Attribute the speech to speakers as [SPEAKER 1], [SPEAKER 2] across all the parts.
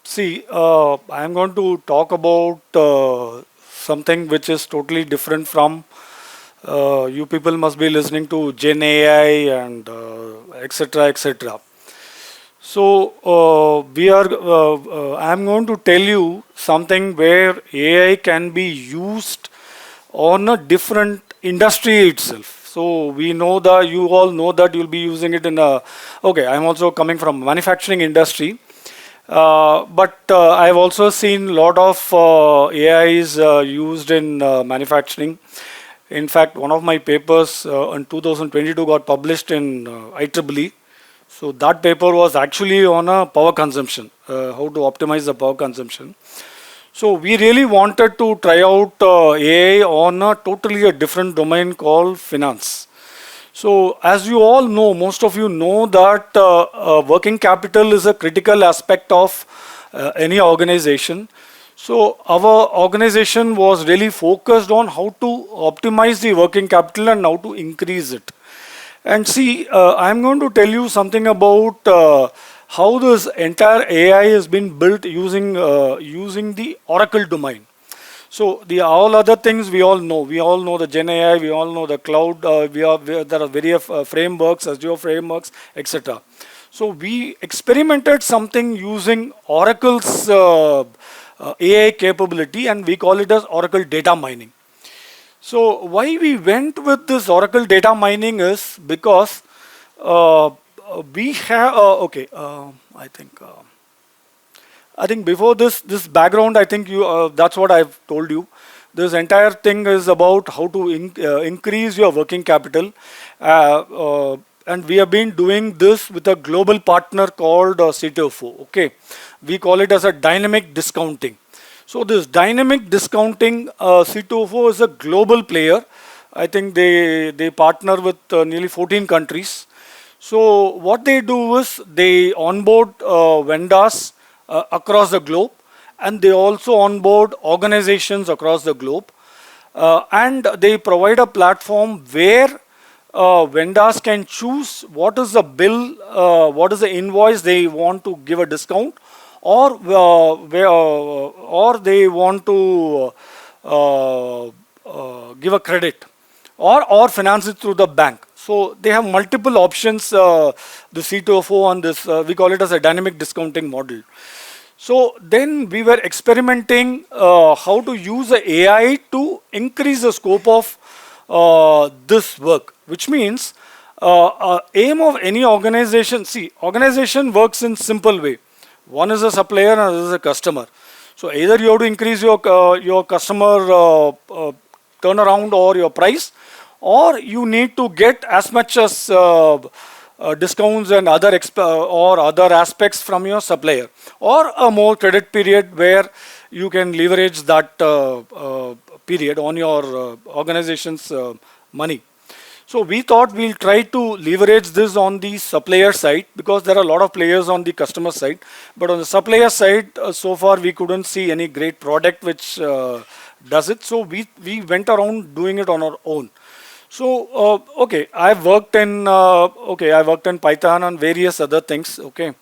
[SPEAKER 1] See, I am going to talk about something which is totally different from you people must be listening to Gen AI and etc. etc. So I am going to tell you something where AI can be used on a different industry itself. So we know that you all know that you'll be using it in a. Okay, I'm also coming from manufacturing industry. But I've also seen a lot of AIs used in manufacturing. In fact, one of my papers in 2022 got published in IEEE. So that paper was actually on a power consumption, how to optimize the power consumption. So we really wanted to try out AI on a totally a different domain called finance. So, as you all know, most of you know that working capital is a critical aspect of any organization. So, our organization was really focused on how to optimize the working capital and how to increase it. And see, I'm going to tell you something about how this entire AI has been built using the Oracle domain. So the all other things we all know. We all know the Gen AI. We all know the cloud. There are various frameworks, Azure frameworks, etc. So we experimented something using Oracle's AI capability, and we call it as Oracle data mining. So why we went with this Oracle data mining is because uh, we have okay. I think before this background, I think you that's what I've told you. This entire thing is about how to increase your working capital, and we have been doing this with a global partner called CTFO. Okay, we call it as a dynamic discounting. So this dynamic discounting, C2O4 is a global player. I think they partner with nearly 14 countries. So what they do is they onboard vendors across the globe, and they also onboard organizations across the globe, and they provide a platform where vendors can choose what is the bill, what is the invoice they want to give a discount, or they want to give a credit, or finance it through the bank. So they have multiple options. The C2FO on this, we call it as a dynamic discounting model. So then we were experimenting how to use the AI to increase the scope of this work, which means aim of any organization. See, organization works in simple way. One is a supplier and another is a customer. So either you have to increase your customer turnaround or your price, or you need to get as much as discounts and or other aspects from your supplier, or a more credit period where you can leverage that period on your organization's money. So we thought we'll try to leverage this on the supplier side, because there are a lot of players on the customer side. But on the supplier side, so far we couldn't see any great product which does it. So we went around doing it on our own. So okay, I worked in Python and various other things. Okay,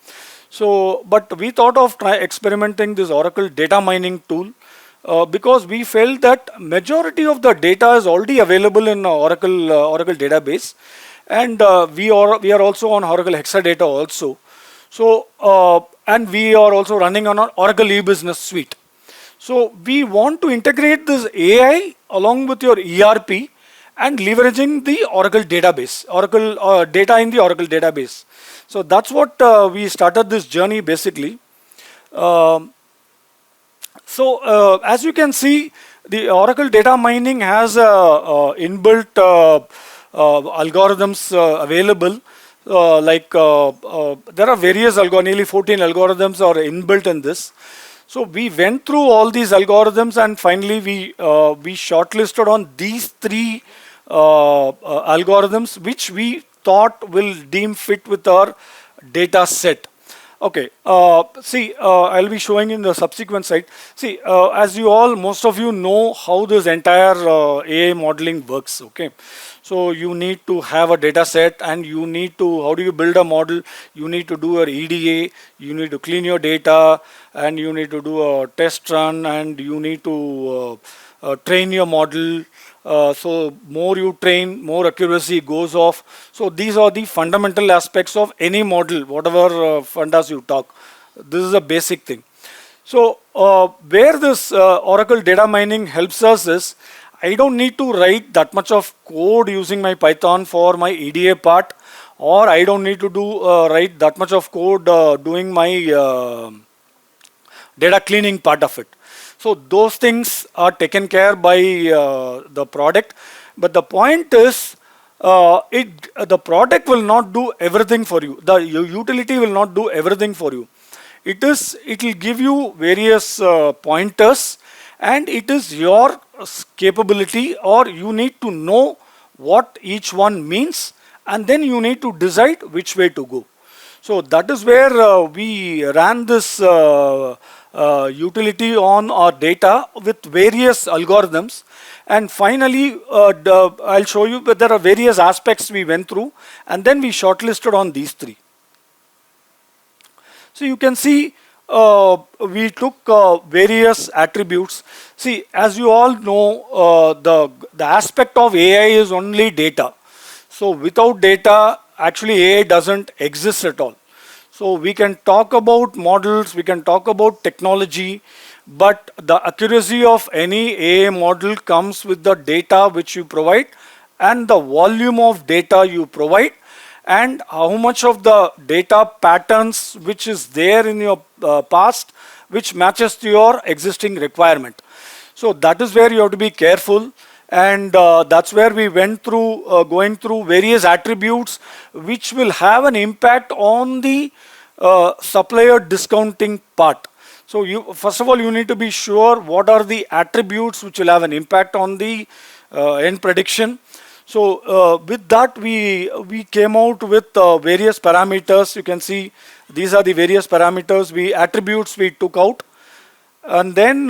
[SPEAKER 1] so but we thought of experimenting this Oracle data mining tool, because we felt that majority of the data is already available in Oracle database, and we are also on Oracle Hexadata also. So and we are also running on our Oracle e-business suite. So we want to integrate this AI along with your ERP and leveraging the Oracle database, Oracle data in the Oracle database. So that's what we started this journey basically. Um, as you can see, the Oracle data mining has inbuilt algorithms available. There are various nearly 14 algorithms are inbuilt in this. So we went through all these algorithms, and finally we shortlisted on these three algorithms which we thought will deem fit with our data set. Okay. See, I'll be showing in the subsequent slide. See, as you all, most of you know how this entire AI modeling works. Okay. So you need to have a data set, and you need to, how do you build a model? You need to do your EDA, you need to clean your data, and you need to do a test run, and you need to train your model. So more you train, more accuracy goes off. So these are the fundamental aspects of any model, whatever fundas you talk. This is a basic thing. So where this Oracle data mining helps us is, I don't need to write that much of code using my Python for my EDA part, or I don't need to do write that much of code doing my data cleaning part of it. So those things are taken care by the product. But the point is, the product will not do everything for you. The utility will not do everything for you. It will give you various pointers, and it is your capability, or you need to know what each one means, and then you need to decide which way to go. So that is where we ran this utility on our data with various algorithms. And finally, I'll show you that there are various aspects we went through, and then we shortlisted on these three. So you can see we took various attributes. See, as you all know, the aspect of AI is only data. So without data, actually AI doesn't exist at all. So we can talk about models, we can talk about technology, but the accuracy of any AI model comes with the data which you provide, and the volume of data you provide, and how much of the data patterns which is there in your past, which matches to your existing requirement. So that is where you have to be careful, and that's where we went through going through various attributes which will have an impact on the supplier discounting part. So you, first of all, you need to be sure what are the attributes which will have an impact on the end prediction. So with that, we came out with various parameters. You can see these are the various parameters, attributes we took out, and then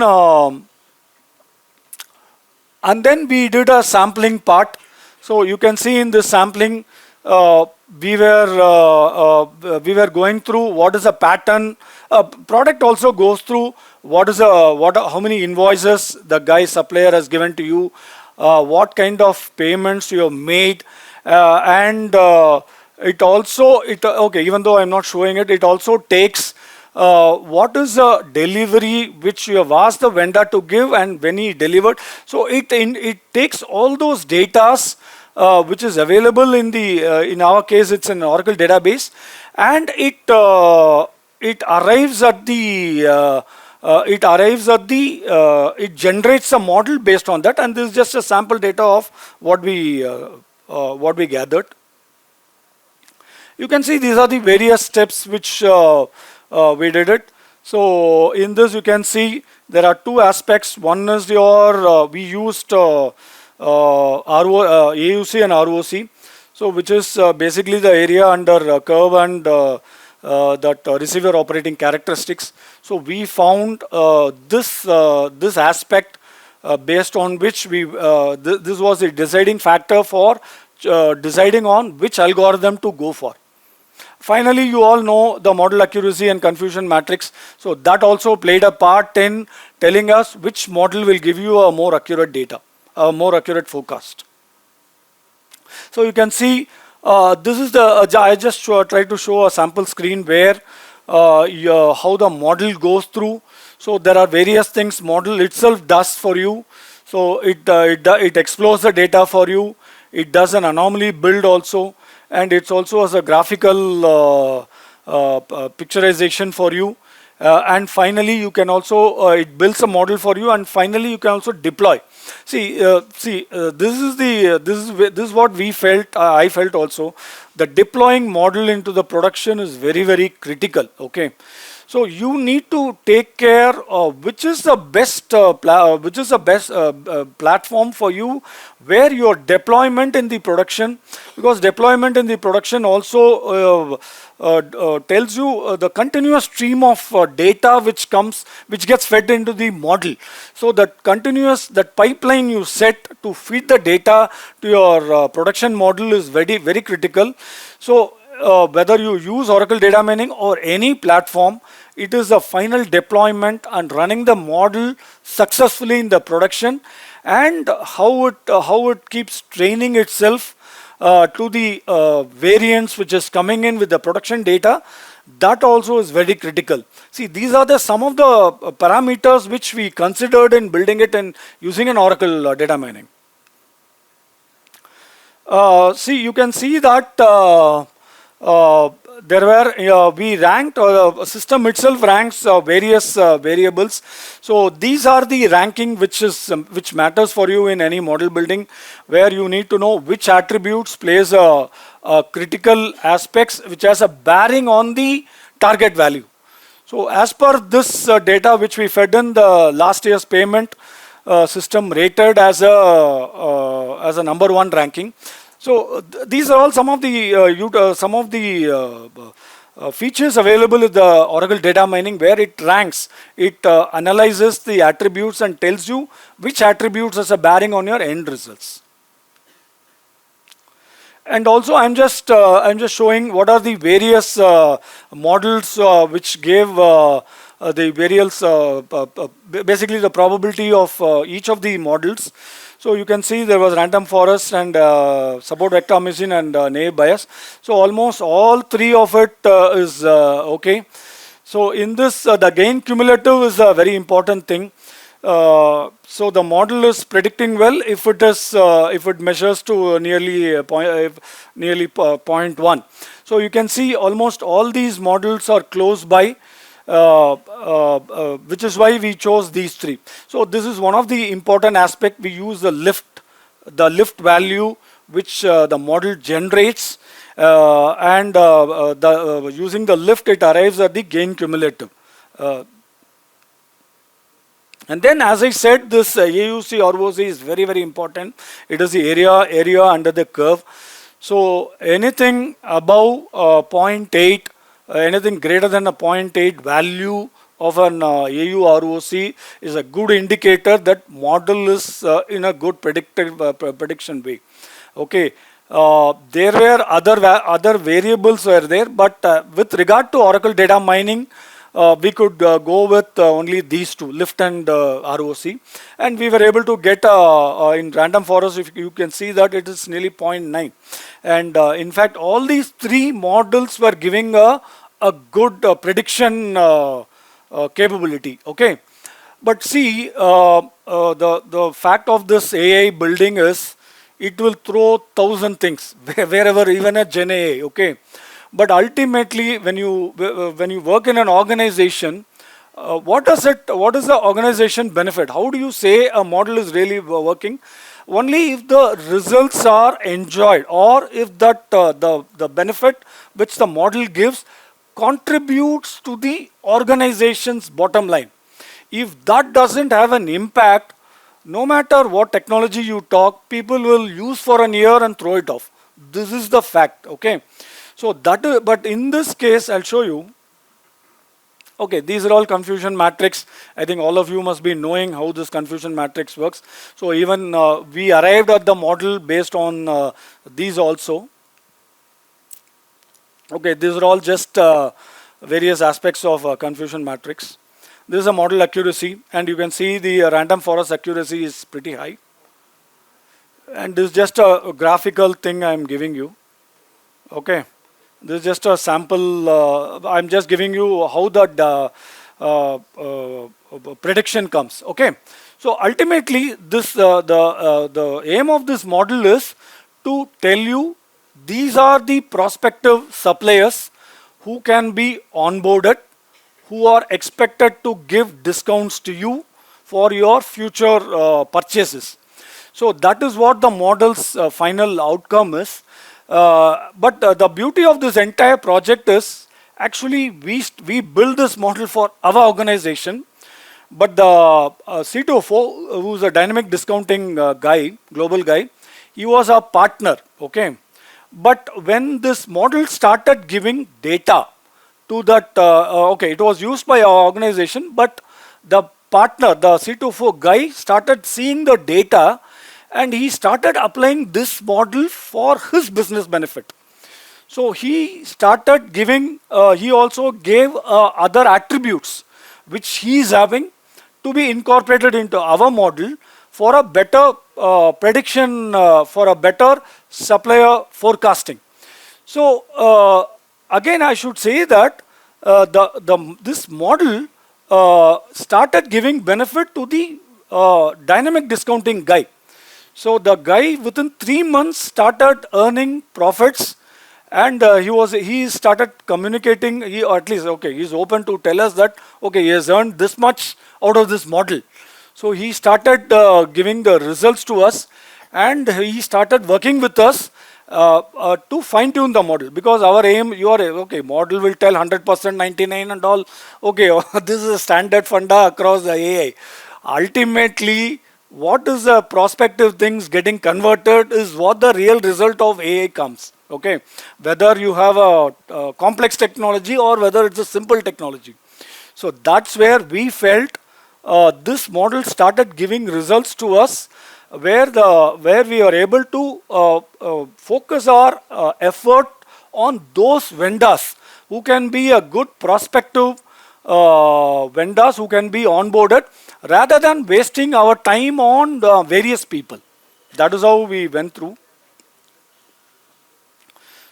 [SPEAKER 1] we did a sampling part. So you can see in this sampling, we were going through what is a pattern. Product also goes through how many invoices the guy supplier has given to you, what kind of payments you have made, and it also okay. Even though I'm not showing it, it also takes what is the delivery which you have asked the vendor to give and when he delivered. So it takes all those datas which is available in our case it's an Oracle database, and it arrives at the it generates a model based on that, and this is just a sample data of what we gathered. You can see these are the various steps which we did it. So in this you can see there are two aspects. One is your we used AUC and ROC, so which is basically the area under curve and that receiver operating characteristics. So we found this aspect based on which this was the deciding factor for deciding on which algorithm to go for. Finally, you all know the model accuracy and confusion matrix. So that also played a part in telling us which model will give you a more accurate data, a more accurate forecast. So you can see this is the, I just tried to show a sample screen where how the model goes through. So there are various things model itself does for you. So it explores the data for you. It does an anomaly build also, and it's also as a graphical picturization for you. And finally, you can also it builds a model for you, and finally you can also deploy. This is what we felt. I felt also the deploying model into the production is very, very critical. Okay, So you need to take care of which is the best platform for you, where your deployment in the production, because deployment in the production also tells you the continuous stream of data which gets fed into the model. So that pipeline you set to feed the data to your production model is very critical. So whether you use Oracle data mining or any platform, it is the final deployment and running the model successfully in the production, and how it keeps training itself to the variance which is coming in with the production data. That also is very critical. See, these are some of the parameters which we considered in building it and using an Oracle data mining. See, you can see that there were we ranked system itself ranks various variables. So these are the ranking which matters for you in any model building, where you need to know which attributes plays a critical aspects which has a bearing on the target value. So as per this data which we fed in, the last year's payment system rated as a number one ranking. So these are all some of the features available with the Oracle data mining, where it ranks, it analyzes the attributes and tells you which attributes has a bearing on your end results. And also I'm just showing what are the various models which gave the various basically the probability of each of the models. So you can see there was random forest and support vector omission and naive bias. So almost all three of it is okay. So in this, the gain cumulative is a very important thing. So the model is predicting well if it measures to nearly 0.1. So you can see almost all these models are close by. Which is why we chose these three. So this is one of the important aspect. We use the lift value which the model generates, and using the lift it arrives at the gain cumulative. And then, as I said, this AUC ROC is very important. It is the area under the curve. So anything above 0.8, anything greater than a 0.8 value of an AU ROC is a good indicator that model is in a good prediction way. Okay, there were other variables were there, but with regard to Oracle data mining, we could go with only these two, lift and ROC, and we were able to get in random forest, if you can see that it is nearly 0.9, and in fact all these three models were giving a good prediction capability. Okay, but see, the fact of this AI building is it will throw 1,000 things wherever, even at Gen AI. Okay, but ultimately when you work in an organization, what is the organization benefit? How do you say a model is really working? Only if the results are enjoyed, or if that the benefit which the model gives contributes to the organization's bottom line. If that doesn't have an impact, no matter what technology you talk, people will use for a year and throw it off. This is the fact. Okay, so but in this case I'll show you. Okay, these are all confusion matrix. I think all of you must be knowing how this confusion matrix works. So even we arrived at the model based on these also. Okay, these are all just various aspects of confusion matrix. This is a model accuracy, and you can see the random forest accuracy is pretty high. And this is just a graphical thing I am giving you. Okay, this is just a sample. I am just giving you how the prediction comes. Okay, so ultimately, this the aim of this model is to tell you these are the prospective suppliers who can be onboarded, who are expected to give discounts to you for your future purchases. So that is what the model's final outcome is. But the beauty of this entire project is, Actually, we built this model for our organization, but the C204, who's a dynamic discounting guy, global guy, he was a partner, okay? But when this model started giving data to that, okay, it was used by our organization, but the partner, the C24 guy, started seeing the data and he started applying this model for his business benefit. So he started giving, he also gave other attributes which he is having to be incorporated into our model for a better prediction, for a better supplier forecasting. So again, I should say that this model started giving benefit to the dynamic discounting guy. So the guy within 3 months started earning profits, and he started communicating. He, or at least, okay, he's open to tell us that okay, he has earned this much out of this model. So he started giving the results to us, and he started working with us to fine tune the model, because our aim, okay, model will tell 100%, 99 and all. Okay, this is a standard funda across the AI. Ultimately, what is the prospective things getting converted is what the real result of AI comes. Okay, whether you have a complex technology or whether it's a simple technology. So that's where we felt this model started giving results to us, where we are able to focus our effort on those vendors who can be a good prospective vendors who can be onboarded, rather than wasting our time on the various people. That is how we went through.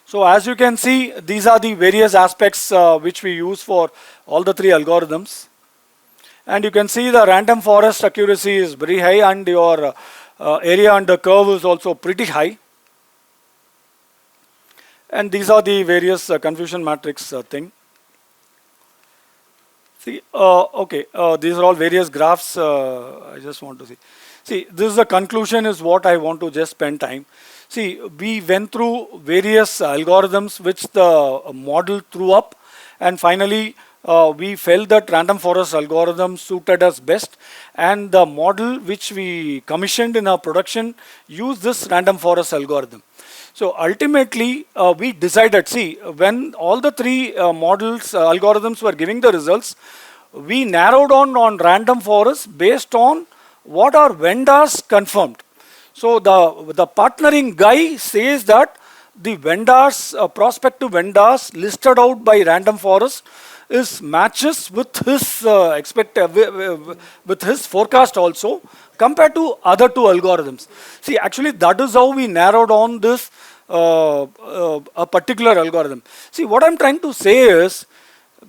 [SPEAKER 1] So as you can see, these are the various aspects which we use for all the three algorithms. And you can see the random forest accuracy is very high, and your area under curve is also pretty high. And these are the various confusion matrix thing. See, okay, these are all various graphs. I just want to see. See, this is the conclusion is what I want to just spend time. See, we went through various algorithms which the model threw up, and finally we felt that random forest algorithm suited us best, and the model which we commissioned in our production used this random forest algorithm. So ultimately we decided, see, when all the three models, algorithms were giving the results, we narrowed on random forest based on what our vendors confirmed. So the partnering guy says that the vendors, prospective vendors listed out by random forest is matches with his with his forecast also, compared to other two algorithms. See, actually that is how we narrowed on this a particular algorithm. See, what I'm trying to say is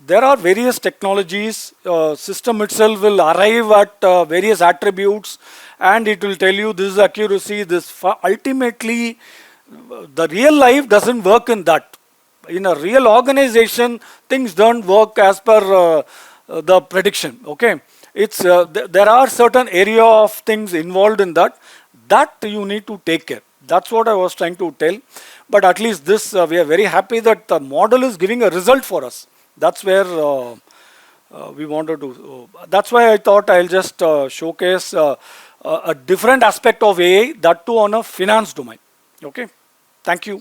[SPEAKER 1] there are various technologies, system itself will arrive at various attributes, and it will tell you this is accuracy, this ultimately the real life doesn't work in that. In a real organization, things don't work as per the prediction. Okay, it's there are certain area of things involved in that you need to take care. That's what I was trying to tell. But at least this, we are very happy that the model is giving a result for us. That's where we wanted to. That's why I thought I'll just showcase a different aspect of AI, that too on a finance domain. Okay, thank you.